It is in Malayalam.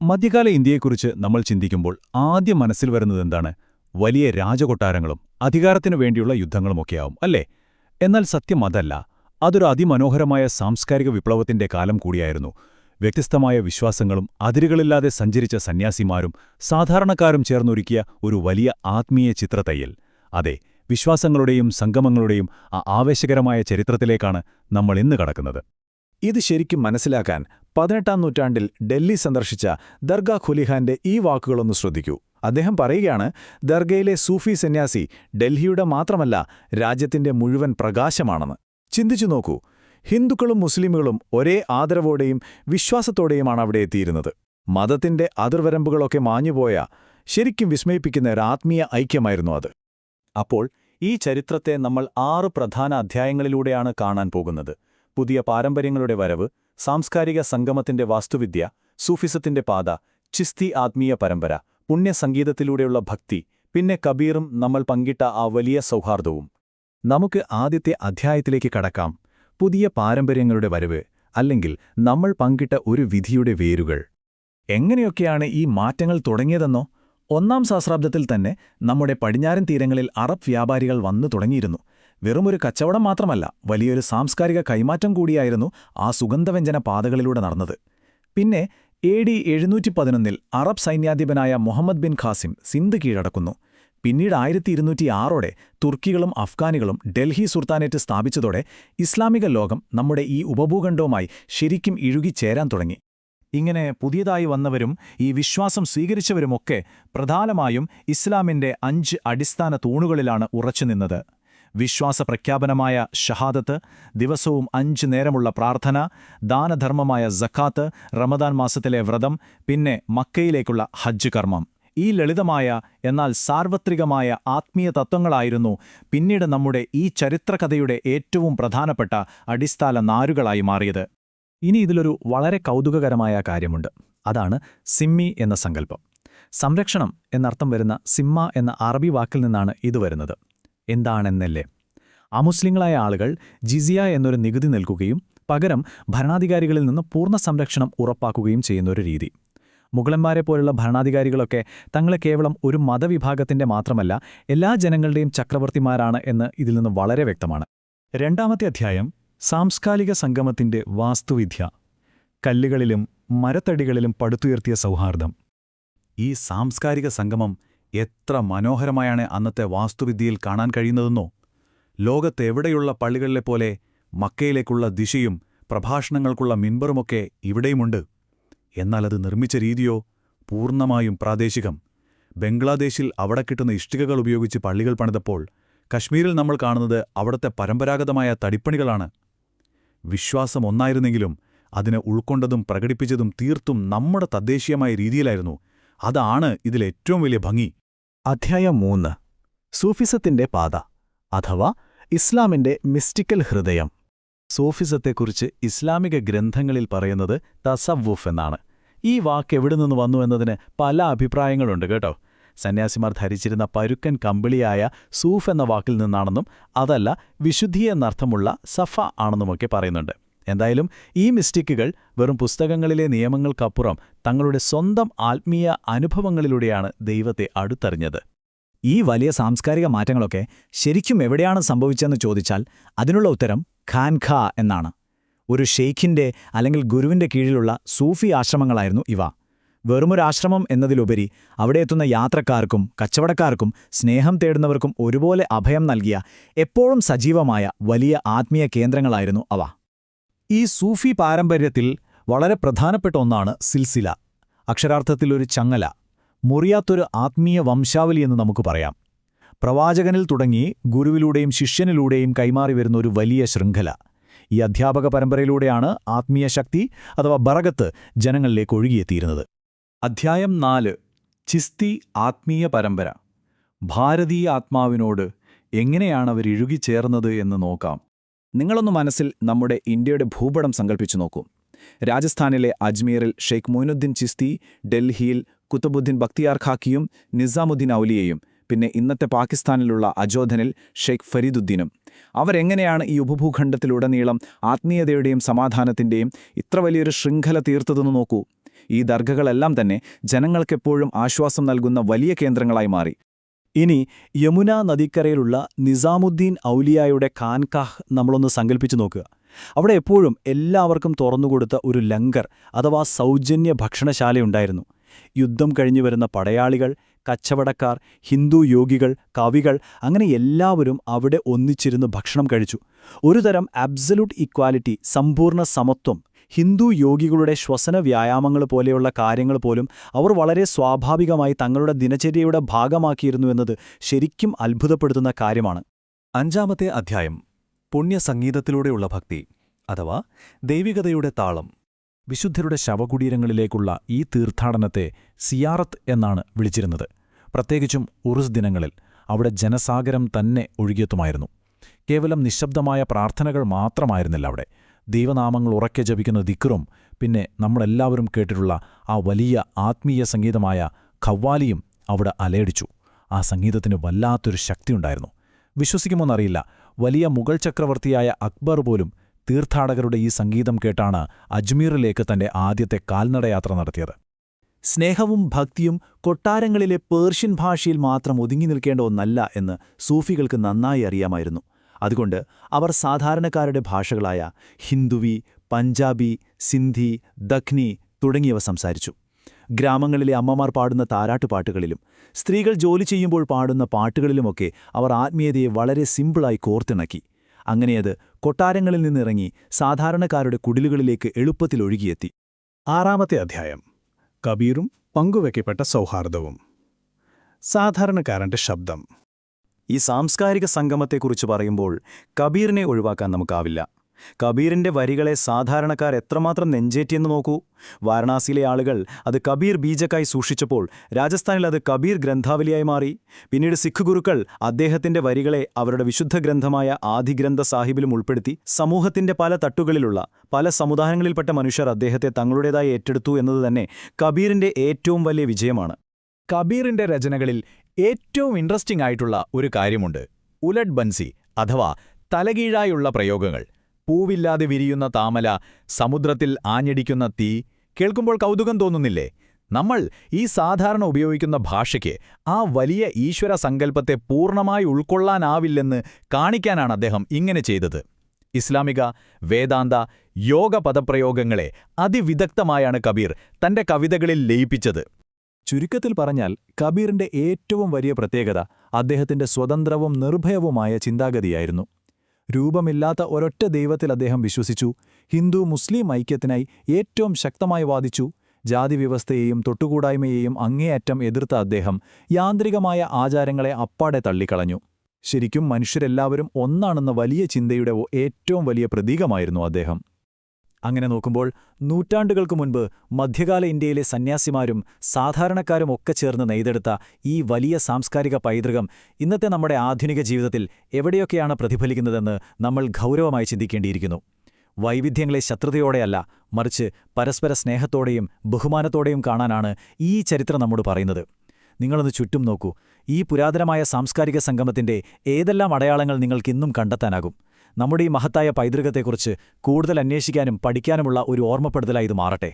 മധ്യകാല ഇന്ത്യയെക്കുറിച്ച് നമ്മൾ ചിന്തിക്കുമ്പോൾ ആദ്യം മനസ്സിൽ വരുന്നതെന്താണ്? വലിയ രാജകൊട്ടാരങ്ങളും അധികാരത്തിനു വേണ്ടിയുള്ള യുദ്ധങ്ങളുമൊക്കെയാവും അല്ലേ? എന്നാൽ സത്യം അതല്ല. അതൊരു അതിമനോഹരമായ സാംസ്കാരിക വിപ്ലവത്തിന്റെ കാലം കൂടിയായിരുന്നു. വ്യത്യസ്തമായ വിശ്വാസങ്ങളും അതിരുകളില്ലാതെ സഞ്ചരിച്ച സന്യാസിമാരും സാധാരണക്കാരും ചേർന്നൊരുക്കിയ ഒരു വലിയ ആത്മീയ ചിത്രത്തയ്യൽ. അതെ, വിശ്വാസങ്ങളുടെയും സംഗമങ്ങളുടെയും ആ ആവേശകരമായ ചരിത്രത്തിലേക്കാണ് നമ്മൾ ഇന്ന് കടക്കുന്നത്. ഇത് ശരിക്കും മനസ്സിലാക്കാൻ 18-ാം നൂറ്റാണ്ടിൽ ഡൽഹി സന്ദർശിച്ച ദർഗാ ഖുലിഖാന്റെ ഈ വാക്കുകളൊന്ന് ശ്രദ്ധിക്കൂ. അദ്ദേഹം പറയുകയാണ്, ദർഗയിലെ സൂഫി സന്യാസി ഡൽഹിയുടെ മാത്രമല്ല രാജ്യത്തിന്റെ മുഴുവൻ പ്രകാശമാണെന്ന്. ചിന്തിച്ചു നോക്കൂ, ഹിന്ദുക്കളും മുസ്ലിമുകളും ഒരേ ആദരവോടെയും വിശ്വാസത്തോടെയുമാണ് അവിടെ എത്തിയിരുന്നത്. മതത്തിന്റെ അതിർവരമ്പുകളൊക്കെ മാഞ്ഞുപോയ ശരിക്കും വിസ്മയിപ്പിക്കുന്ന ഒരു ആത്മീയ ഐക്യമായിരുന്നു അത്. അപ്പോൾ ഈ ചരിത്രത്തെ നമ്മൾ 6 പ്രധാന അധ്യായങ്ങളിലൂടെയാണ് കാണാൻ പോകുന്നത്. പുതിയ പാരമ്പര്യങ്ങളുടെ വരവ്, സാംസ്കാരിക സംഗമത്തിന്റെ വാസ്തുവിദ്യ, സൂഫിസത്തിന്റെ പാത, ചിസ്തി ആത്മീയ പരമ്പര, പുണ്യസംഗീതത്തിലൂടെയുള്ള ഭക്തി, പിന്നെ കബീറും നമ്മൾ പങ്കിട്ട ആ വലിയ സൗഹാർദ്ദവും. നമുക്ക് ആദ്യത്തെ അധ്യായത്തിലേക്ക് കടക്കാം. പുതിയ പാരമ്പര്യങ്ങളുടെ വരവ്, അല്ലെങ്കിൽ നമ്മൾ പങ്കിട്ട ഒരു വിധിയുടെ വേരുകൾ. എങ്ങനെയൊക്കെയാണ് ഈ മാറ്റങ്ങൾ തുടങ്ങിയതെന്നോ? 1-ാം സഹസ്രാബ്ദത്തിൽ തന്നെ നമ്മുടെ പടിഞ്ഞാറൻ തീരങ്ങളിൽ അറബ് വ്യാപാരികൾ വന്നു തുടങ്ങിയിരുന്നു. വെറുമൊരു കച്ചവടം മാത്രമല്ല, വലിയൊരു സാംസ്കാരിക കൈമാറ്റം കൂടിയായിരുന്നു ആ സുഗന്ധവ്യഞ്ജന പാതകളിലൂടെ നടന്നത്. പിന്നെ AD 711-ൽ അറബ് സൈന്യാധിപനായ മുഹമ്മദ് ബിൻ ഖാസിം സിന്ധ് കീഴടക്കുന്നു. പിന്നീട് 1206-ഓടെ തുർക്കികളും അഫ്ഗാനികളും ഡൽഹി സുൽത്താനേറ്റ് സ്ഥാപിച്ചതോടെ ഇസ്ലാമിക ലോകം നമ്മുടെ ഈ ഉപഭൂഖണ്ഡവുമായി ശരിക്കും ഇഴുകിച്ചേരാൻ തുടങ്ങി. ഇങ്ങനെ പുതിയതായി വന്നവരും ഈ വിശ്വാസം സ്വീകരിച്ചവരുമൊക്കെ പ്രധാനമായും ഇസ്ലാമിന്റെ 5 അടിസ്ഥാന തൂണുകളിലാണ് ഉറച്ചുനിന്നത്. വിശ്വാസപ്രഖ്യാപനമായ ഷഹാദത്ത്, ദിവസവും 5 നേരമുള്ള പ്രാർത്ഥന, ദാനധർമ്മമായ സക്കാത്ത്, റമദാൻ മാസത്തിലെ വ്രതം, പിന്നെ മക്കയിലേക്കുള്ള ഹജ്ജ് കർമ്മം. ഈ ലളിതമായ എന്നാൽ സാർവത്രികമായ ആത്മീയ തത്വങ്ങളായിരുന്നു പിന്നീട് നമ്മുടെ ഈ ചരിത്രകഥയുടെ ഏറ്റവും പ്രധാനപ്പെട്ട അടിസ്ഥാന നാരുകളായി മാറിയത്. ഇനി ഇതിലൊരു വളരെ കൗതുകകരമായ കാര്യമുണ്ട്. അതാണ് സിമ്മി എന്ന സങ്കല്പം. സംരക്ഷണം എന്നർത്ഥം വരുന്ന സിമ്മ എന്ന അറബി വാക്കിൽ നിന്നാണ് ഇത് വരുന്നത്. എന്താണെന്നല്ലേ? അമുസ്ലിങ്ങളായ ആളുകൾ ജിസിയ എന്നൊരു നികുതി നൽകുകയും പകരം ഭരണാധികാരികളിൽ നിന്ന് പൂർണ്ണ സംരക്ഷണം ഉറപ്പാക്കുകയും ചെയ്യുന്നൊരു രീതി. മുഗളന്മാരെപ്പോലുള്ള ഭരണാധികാരികളൊക്കെ തങ്ങളെ കേവലം ഒരു മതവിഭാഗത്തിന്റെ മാത്രമല്ല എല്ലാ ജനങ്ങളുടെയും ചക്രവർത്തിമാരാണ് എന്ന് ഇതിൽ നിന്ന് വളരെ വ്യക്തമാണ്. 2-ാമത്തെ അധ്യായം സാംസ്കാരിക സംഗമത്തിന്റെ വാസ്തുവിദ്യ. കല്ലുകളിലും മരത്തടികളിലും പടുത്തുയർത്തിയ സൗഹാർദ്ദം. ഈ സാംസ്കാരിക സംഗമം എത്ര മനോഹരമായാണ് അന്നത്തെ വാസ്തുവിദ്യയിൽ കാണാൻ കഴിയുന്നതെന്നോ? ലോകത്തെവിടെയുള്ള പള്ളികളിലെപ്പോലെ മക്കയിലേക്കുള്ള ദിശയും പ്രഭാഷണങ്ങൾക്കുള്ള മിൻബറുമൊക്കെ ഇവിടെയുമുണ്ട്. എന്നാൽ അത് നിർമ്മിച്ച രീതിയോ പൂർണ്ണമായും പ്രാദേശികം. ബംഗ്ലാദേശിൽ അവിടെ കിട്ടുന്ന ഇഷ്ടികകൾ ഉപയോഗിച്ച് പള്ളികൾ പണിതപ്പോൾ കശ്മീരിൽ നമ്മൾ കാണുന്നത് അവിടത്തെ പരമ്പരാഗതമായ തടിപ്പണികളാണ്. വിശ്വാസം ഒന്നായിരുന്നെങ്കിലും അതിനെ ഉൾക്കൊണ്ടതും പ്രകടിപ്പിച്ചതും തീർത്തും നമ്മുടെ തദ്ദേശീയമായ രീതിയിലായിരുന്നു. അതാണ് ഇതിലേറ്റവും വലിയ ഭംഗി. അധ്യായം 3. സൂഫിസത്തിന്റെ പാത, അഥവാ ഇസ്ലാമിന്റെ മിസ്റ്റിക്കൽ ഹൃദയം. സൂഫിസത്തെക്കുറിച്ച് ഇസ്ലാമിക ഗ്രന്ഥങ്ങളിൽ പറയുന്നത് തസവ്വുഫ് എന്നാണ്. ഈ വാക്ക് എവിടെ നിന്ന് വന്നു എന്നതിന് പല അഭിപ്രായങ്ങളുണ്ട് കേട്ടോ. സന്യാസിമാർ ധരിച്ചിരുന്ന പരുക്കൻ കമ്പിളിയായ സൂഫ് എന്ന വാക്കിൽ നിന്നാണെന്നും അതല്ല വിശുദ്ധി എന്നർത്ഥമുള്ള സഫ ആണെന്നുമൊക്കെ പറയുന്നുണ്ട്. എന്തായാലും ഈ മിസ്റ്റിക്കുകൾ വെറും പുസ്തകങ്ങളിലെ നിയമങ്ങൾക്കപ്പുറം തങ്ങളുടെ സ്വന്തം ആത്മീയ അനുഭവങ്ങളിലൂടെയാണ് ദൈവത്തെ അടുത്തറിഞ്ഞത്. ഈ വലിയ സാംസ്കാരിക മാറ്റങ്ങളൊക്കെ ശരിക്കും എവിടെയാണ് സംഭവിച്ചതെന്ന് ചോദിച്ചാൽ അതിനുള്ള ഉത്തരം ഖാൻഖാ എന്നാണ്. ഒരു ഷെയ്ഖിന്റെ അല്ലെങ്കിൽ ഗുരുവിന്റെ കീഴിലുള്ള സൂഫി ആശ്രമങ്ങളായിരുന്നു ഇവ. വെറുമൊരാശ്രമം എന്നതിലുപരി അവിടെ എത്തുന്ന യാത്രക്കാർക്കും കച്ചവടക്കാർക്കും സ്നേഹം തേടുന്നവർക്കും ഒരുപോലെ അഭയം നൽകിയ എപ്പോഴും സജീവമായ വലിയ ആത്മീയ കേന്ദ്രങ്ങളായിരുന്നു അവ. ഈ സൂഫി പാരമ്പര്യത്തിൽ വളരെ പ്രധാനപ്പെട്ട ഒന്നാണ് സിൽസില. അക്ഷരാർത്ഥത്തിൽ ഒരു ചങ്ങല, മുറിയാത്തൊരു ആത്മീയ വംശാവലി എന്ന് നമുക്ക് പറയാം. പ്രവാചകനിൽ തുടങ്ങി ഗുരുവിലൂടെയും ശിഷ്യനിലൂടെയും കൈമാറി വരുന്ന ഒരു വലിയ ശൃംഖല. ഈ അധ്യാപക പരമ്പരയിലൂടെയാണ് ആത്മീയ ശക്തി അഥവാ ബറകത്ത് ജനങ്ങളിലേക്ക് ഒഴുകിയെത്തിയിരുന്നത്. അധ്യായം 4. ചിസ്തി ആത്മീയ പരമ്പര. ഭാരതീയ ആത്മാവിനോട് എങ്ങനെയാണവർ ഇഴുകിച്ചേർന്നത് എന്ന് നോക്കാം. നിങ്ങളൊന്ന് മനസ്സിൽ നമ്മുടെ ഇന്ത്യയുടെ ഭൂപടം സങ്കല്പിച്ചു നോക്കൂ. രാജസ്ഥാനിലെ അജ്മീറിൽ ഷെയ്ഖ് മൊയ്നുദ്ദീൻ ചിസ്തി, ഡൽഹിയിൽ കുത്തുബുദ്ദീൻ ബക്തിയാർ ഖാക്കിയും നിസാമുദ്ദീൻ ഔലിയയും, പിന്നെ ഇന്നത്തെ പാകിസ്ഥാനിലുള്ള അജോധനിൽ ഷെയ്ഖ് ഫരീദുദ്ദീനും. അവരെങ്ങനെയാണ് ഈ ഉപഭൂഖണ്ഡത്തിലുടനീളം ആത്മീയതയുടെയും സമാധാനത്തിന്റെയും ഇത്ര വലിയൊരു ശൃംഖല തീർത്തതെന്ന് നോക്കൂ. ഈ ദർഗകളെല്ലാം തന്നെ ജനങ്ങൾക്കെപ്പോഴും ആശ്വാസം നൽകുന്ന വലിയ കേന്ദ്രങ്ങളായി മാറി. ഇനി യമുന നദിക്കരയിലുള്ള നിസാമുദ്ദീൻ ഔലിയായുടെ ഖാൻകാഹ് നമ്മളൊന്ന് സങ്കല്പിച്ചു നോക്കുക. അവിടെ എപ്പോഴും എല്ലാവർക്കും തുറന്നുകൊടുത്ത ഒരു ലങ്കർ അഥവാ സൗജന്യ ഭക്ഷണശാലയുണ്ടായിരുന്നു. യുദ്ധം കഴിഞ്ഞു വരുന്ന പടയാളികൾ, കച്ചവടക്കാർ, ഹിന്ദു യോഗികൾ, കവികൾ അങ്ങനെ എല്ലാവരും അവിടെ ഒന്നിച്ചിരുന്ന് ഭക്ഷണം കഴിച്ചു. ഒരുതരം അബ്സല്യൂട്ട് ഇക്വാലിറ്റി, സമ്പൂർണ്ണ സമത്വം. ഹിന്ദു യോഗികളുടെ ശ്വസന വ്യായാമങ്ങൾ പോലെയുള്ള കാര്യങ്ങൾ പോലും അവർ വളരെ സ്വാഭാവികമായി തങ്ങളുടെ ദിനചര്യയുടെ ഭാഗമാക്കിയിരുന്നു എന്നത് ശരിക്കും അത്ഭുതപ്പെടുത്തുന്ന കാര്യമാണ്. 5-ാമത്തെ അധ്യായം പുണ്യസംഗീതത്തിലൂടെയുള്ള ഭക്തി അഥവാ ദൈവികതയുടെ താളം. വിശുദ്ധരുടെ ശവകുടീരങ്ങളിലേക്കുള്ള ഈ തീർത്ഥാടനത്തെ സിയാറത്ത് എന്നാണ് വിളിച്ചിരുന്നത്. പ്രത്യേകിച്ചും ഉറുസ് ദിനങ്ങളിൽ അവിടെ ജനസാഗരം തന്നെ ഒഴുകിയെത്തുമായിരുന്നു. കേവലം നിശബ്ദമായ പ്രാർത്ഥനകൾ മാത്രമായിരുന്നില്ല അവിടെ. ദൈവനാമങ്ങൾ ഉറക്കെ ജപിക്കുന്ന ദിക്റും പിന്നെ നമ്മളെല്ലാവരും കേട്ടിട്ടുള്ള ആ വലിയ ആത്മീയ സംഗീതമായ ഖവ്വാലിയും അവിടെ അലയടിച്ചു. ആ സംഗീതത്തിന് വല്ലാത്തൊരു ശക്തിയുണ്ടായിരുന്നു. വിശ്വസിക്കുമോന്നറിയില്ല, വലിയ മുഗൾ ചക്രവർത്തിയായ അക്ബർ പോലും തീർത്ഥാടകരുടെ ഈ സംഗീതം കേട്ടാണ് അജ്മീറിലേക്ക് തന്റെ ആദ്യത്തെ കാൽനടയാത്ര നടത്തിയത്. സ്നേഹവും ഭക്തിയും കൊട്ടാരങ്ങളിലെ പേർഷ്യൻ ഭാഷയിൽ മാത്രം ഒതുങ്ങി നിൽക്കേണ്ട ഒന്നല്ല എന്ന് സൂഫികൾക്ക് നന്നായി അറിയാമായിരുന്നു. അതുകൊണ്ട് അവർ സാധാരണക്കാരുടെ ഭാഷകളായ ഹിന്ദുവി, പഞ്ചാബി, സിന്ധി, ദഖ്നി തുടങ്ങിയവ സംസാരിച്ചു. ഗ്രാമങ്ങളിലെ അമ്മമാർ പാടുന്ന താരാട്ടുപാട്ടുകളിലും സ്ത്രീകൾ ജോലി ചെയ്യുമ്പോൾ പാടുന്ന പാട്ടുകളിലുമൊക്കെ അവർ ആത്മീയതയെ വളരെ സിമ്പിളായി കോർത്തിണക്കി. അങ്ങനെയത് കൊട്ടാരങ്ങളിൽ നിന്നിറങ്ങി സാധാരണക്കാരുടെ കുടിലുകളിലേക്ക് എളുപ്പത്തിൽ ഒഴുകിയെത്തി. 6-ാമത്തെ അധ്യായം കബീറും പങ്കുവയ്ക്കപ്പെട്ട സൗഹാർദ്ദവും. സാധാരണക്കാരന്റെ ശബ്ദം. ഈ സാംസ്കാരിക സംഗമത്തെക്കുറിച്ച് പറയുമ്പോൾ കബീറിനെ ഒഴിവാക്കാൻ നമുക്കാവില്ല. കബീറിന്റെ വരികളെ സാധാരണക്കാർ എത്രമാത്രം നെഞ്ചേറ്റിയെന്ന് നോക്കൂ. വാരണാസിയിലെ ആളുകൾ അത് കബീർ ബീജക്കായി സൂക്ഷിച്ചപ്പോൾ രാജസ്ഥാനിൽ അത് കബീർ ഗ്രന്ഥാവലിയായി മാറി. പിന്നീട് സിഖ് ഗുരുക്കൾ അദ്ദേഹത്തിന്റെ വരികളെ അവരുടെ വിശുദ്ധ ഗ്രന്ഥമായ ആദിഗ്രന്ഥ സാഹിബിലും ഉൾപ്പെടുത്തി. സമൂഹത്തിന്റെ പല തട്ടുകളിലുള്ള പല സമുദായങ്ങളിൽപ്പെട്ട മനുഷ്യർ അദ്ദേഹത്തെ തങ്ങളുടേതായി ഏറ്റെടുത്തു എന്നത് തന്നെ കബീറിന്റെ ഏറ്റവും വലിയ വിജയമാണ്. കബീറിന്റെ രചനകളിൽ ഏറ്റവും ഇൻട്രസ്റ്റിംഗ് ആയിട്ടുള്ള ഒരു കാര്യമുണ്ട്. ഉലഡ് ബൻസി അഥവാ തലകീഴായുള്ള പ്രയോഗങ്ങൾ. പൂവില്ലാതെ വിരിയുന്ന താമല, സമുദ്രത്തിൽ ആഞ്ഞടിക്കുന്ന തീ. കേൾക്കുമ്പോൾ കൗതുകം തോന്നുന്നില്ലേ? നമ്മൾ ഈ സാധാരണ ഉപയോഗിക്കുന്ന ഭാഷയ്ക്ക് ആ വലിയ ഈശ്വര സങ്കല്പത്തെ പൂർണ്ണമായി ഉൾക്കൊള്ളാനാവില്ലെന്ന് കാണിക്കാനാണ് അദ്ദേഹം ഇങ്ങനെ ചെയ്തത്. ഇസ്ലാമിക, വേദാന്ത, യോഗ പദപ്രയോഗങ്ങളെ അതിവിദഗ്ധമായാണ് കബീർ തന്റെ കവിതകളിൽ ലയിപ്പിച്ചത്. ചുരുക്കത്തിൽ പറഞ്ഞാൽ കബീറിന്റെ ഏറ്റവും വലിയ പ്രത്യേകത അദ്ദേഹത്തിന്റെ സ്വതന്ത്രവും നിർഭയവുമായ ചിന്താഗതിയായിരുന്നു. രൂപമില്ലാത്ത ഒരൊറ്റ ദൈവത്തിൽ അദ്ദേഹം വിശ്വസിച്ചു. ഹിന്ദു മുസ്ലിം ഐക്യത്തിനായി ഏറ്റവും ശക്തമായി വാദിച്ചു. ജാതിവ്യവസ്ഥയെയും തൊട്ടുകൂടായ്മയെയും അങ്ങേയറ്റം എതിർത്ത അദ്ദേഹം യാന്ത്രികമായ ആചാരങ്ങളെ അപ്പാടെ തള്ളിക്കളഞ്ഞു. ശരിക്കും മനുഷ്യരെല്ലാവരും ഒന്നാണെന്ന വലിയ ചിന്തയുടെ ഏറ്റവും വലിയ പ്രതീകമായിരുന്നു അദ്ദേഹം. അങ്ങനെ നോക്കുമ്പോൾ നൂറ്റാണ്ടുകൾക്ക് മുൻപ് മധ്യകാല ഇന്ത്യയിലെ സന്യാസിമാരും സാധാരണക്കാരും ഒക്കെ ചേർന്ന് നെയ്തെടുത്ത ഈ വലിയ സാംസ്കാരിക പൈതൃകം ഇന്നത്തെ നമ്മുടെ ആധുനിക ജീവിതത്തിൽ എവിടെയൊക്കെയാണ് പ്രതിഫലിക്കുന്നതെന്ന് നമ്മൾ ഗൗരവമായി ചിന്തിക്കേണ്ടിയിരിക്കുന്നു. വൈവിധ്യങ്ങളെ ശത്രുതയോടെയല്ല, മറിച്ച് പരസ്പര സ്നേഹത്തോടെയും ബഹുമാനത്തോടെയും കാണാനാണ് ഈ ചരിത്രം നമ്മോട് പറയുന്നത്. നിങ്ങളൊന്ന് ചുറ്റും നോക്കൂ. ഈ പുരാതനമായ സാംസ്കാരിക സംഗമത്തിന്റെ ഏതെല്ലാം അടയാളങ്ങൾ നിങ്ങൾക്കിന്നും കണ്ടെത്താനാകും? നമ്മുടെ ഈ മഹത്തായ പൈതൃകത്തെക്കുറിച്ച് കൂടുതൽ അന്വേഷിക്കാനും പഠിക്കാനുമുള്ള ഒരു ഓർമ്മപ്പെടുത്തലായി ഇത് മാറട്ടെ.